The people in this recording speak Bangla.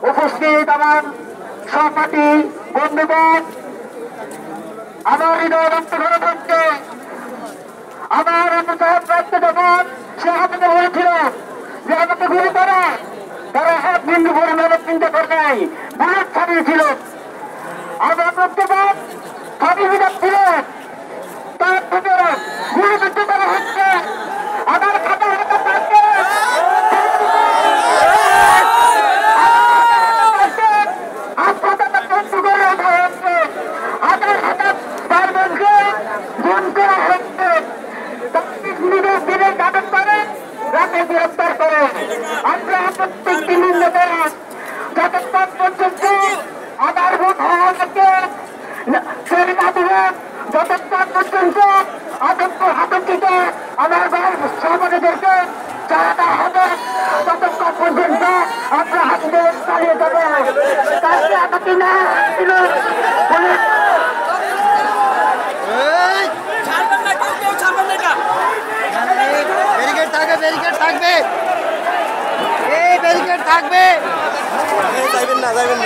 উপস্থিত আমার সহপাঠী বন্ধুগণ, আমার হৃদয় রক্তঘন করতে আমার রাজ্য যখন সে আমাকে বলেছিল যে আমাকে গুলি করে, তারা এক বিন্দু পরিমাণে চিন্তা করে নাই, বুলেট ছাড়িয়েছিল। আমার প্রত্যেক স্বাধীনতা ছিল, তার ভিতরে গুলিবিদ্ধ করা হচ্ছে। আমার খাতা হাতে থাকবে গ্রেপ্তার করে আমরা প্রত্যেকটি নিন্দা যতক্ষণ পর্যন্ত আধারভূত হওয়া থেকে যতক্ষণ পর্যন্ত আতঙ্কিত আমার সমাজদেরকে চালাতে হবে, ততক্ষণ পর্যন্ত আমরা হাতে চালিয়ে যাবো। তাকে আমাকে না ছিল ব্যারিকেড থাকবে, এই ব্যারিকেড থাকবে। যাইবেন না, যাইবেন না।